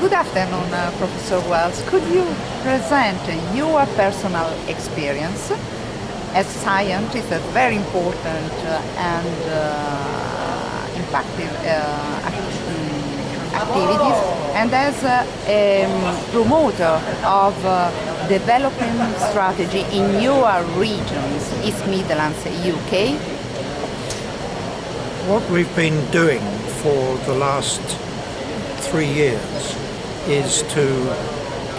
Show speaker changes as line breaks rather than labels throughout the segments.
Good afternoon, Professor Wells. Could you present your personal experience as scientist, a very important and impactful activities, and as a promoter of development strategy in your regions, East Midlands, UK?
What we've been doing for the last 3 years is to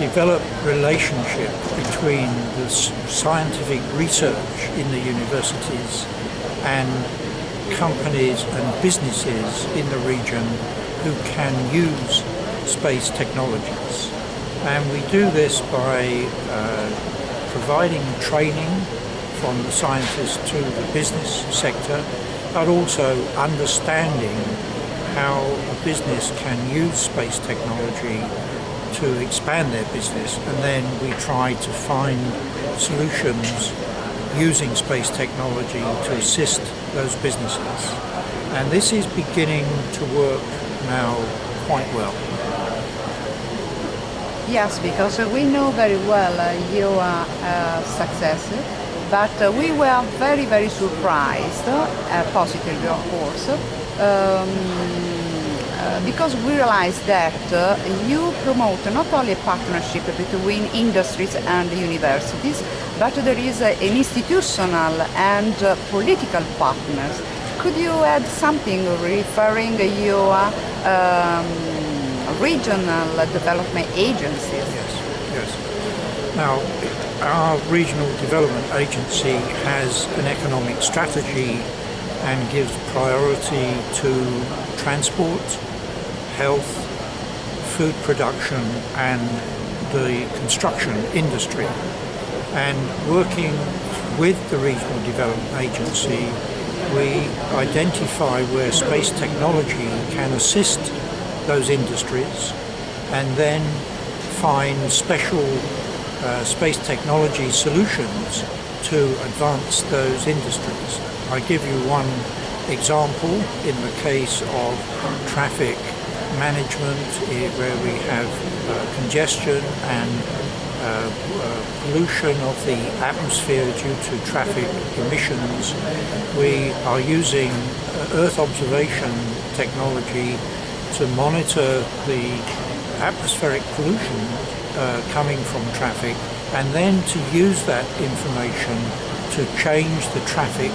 develop relationship between the scientific research in the universities and companies and businesses in the region who can use space technologies. And we do this by providing training from the scientists to the business sector, but also understanding how a business can use space technology to expand their business, and then we try to find solutions using space technology to assist those businesses. And this is beginning to work now quite well.
Yes, because we know very well your success, but we were very, very surprised, positively of course, because we realized that you promote not only a partnership between industries and universities, but there is an institutional and political partners. Could you add something referring your regional development agencies?
Yes. Now, our regional development agency has an economic strategy and gives priority to transport, health, food production and the construction industry. And working with the Regional Development Agency, we identify where space technology can assist those industries and then find special space technology solutions to advance those industries. I give you one example in the case of traffic management, where we have congestion and pollution of the atmosphere due to traffic emissions. We are using Earth observation technology to monitor the atmospheric pollution coming from traffic, and then to use that information to change the traffic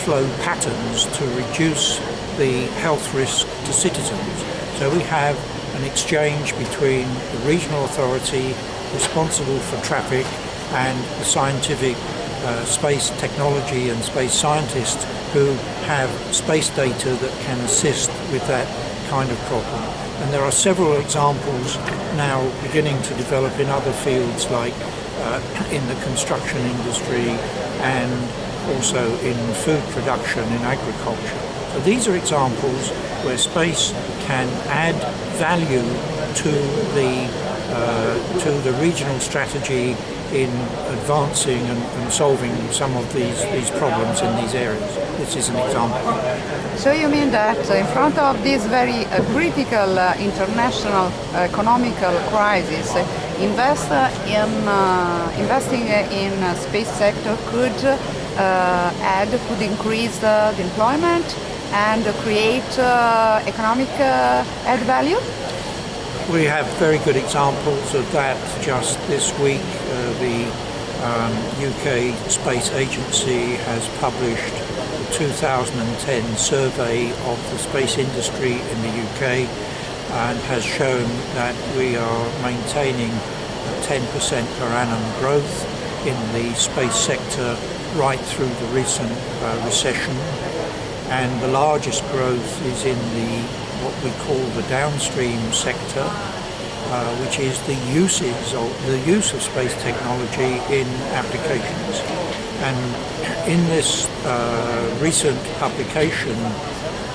flow patterns to reduce the health risk to citizens. So we have an exchange between the regional authority responsible for traffic and the scientific space technology and space scientists who have space data that can assist with that kind of problem. And there are several examples now beginning to develop in other fields, like in the construction industry and also in food production, in agriculture. So these are examples where space can add value to the regional strategy in advancing and solving some of these problems in these areas. This is an example.
So you mean that in front of this very critical international economical crisis, investing in space sector could could increase the employment and create economic add value?
We have very good examples of that. Just this week, the UK Space Agency has published the 2010 survey of the space industry in the UK and has shown that we are maintaining 10% per annum growth in the space sector right through the recent recession. And the largest growth is in what we call the downstream sector, which is the use of space technology in applications. And in this recent publication,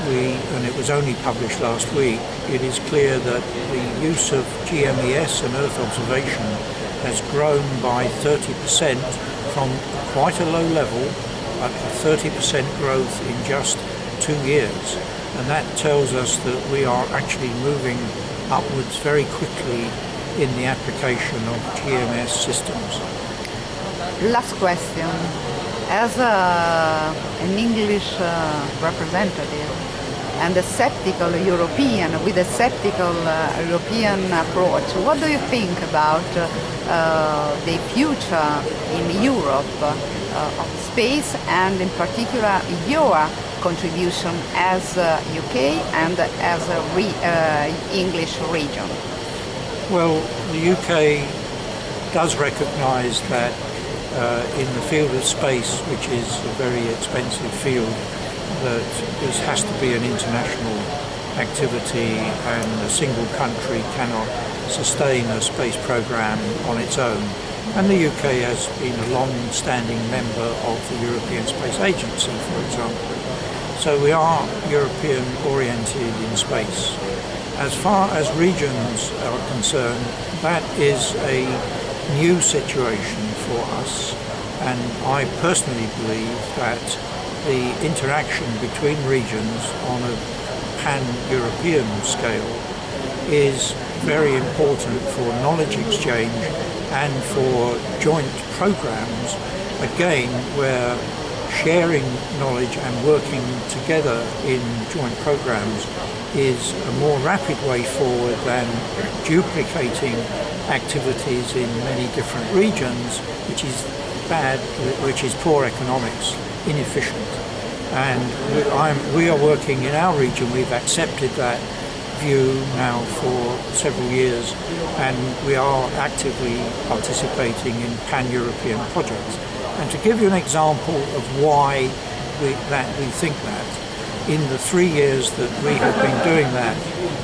and it was only published last week, it is clear that the use of GMES and Earth observation has grown by 30% from quite a low level, a 30% growth in just 2 years. And that tells us that we are actually moving upwards very quickly in the application of GMS systems.
Last question. As an English representative and a skeptical European with a skeptical European approach, what do you think about the future in Europe of space, and in particular your contribution as UK and as a English region?
Well, the UK does recognise that in the field of space, which is a very expensive field, that this has to be an international activity, and a single country cannot sustain a space programme on its own. And the UK has been a long-standing member of the European Space Agency, for example. So we are European-oriented in space. As far as regions are concerned, that is a new situation for us, and I personally believe that the interaction between regions on a pan-European scale is very important for knowledge exchange and for joint programs, again, where sharing knowledge and working together in joint programs is a more rapid way forward than duplicating activities in many different regions, which is bad, which is poor economics, inefficient. And we are working in our region, we've accepted that view now for several years, and we are actively participating in pan-European projects. And to give you an example of why we think that, in the 3 years that we have been doing that,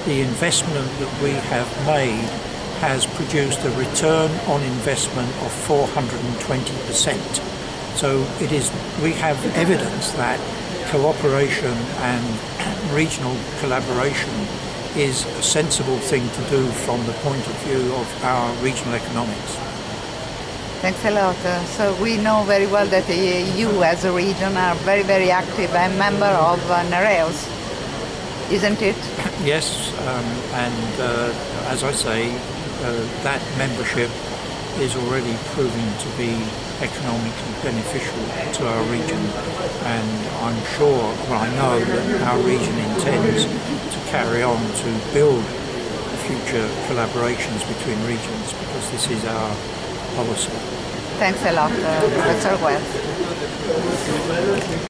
the investment that we have made has produced a return on investment of 420%. So we have evidence that cooperation and regional collaboration is a sensible thing to do from the point of view of our regional economics.
Thanks a lot. So we know very well that you as a region are very, very active and member of NEREUS, isn't it?
Yes, and as I say, that membership is already proving to be economically beneficial to our region, and I'm sure, well, I know that our region intends to carry on to build future collaborations between regions, because this is our policy.
Thanks a lot, Professor Wells.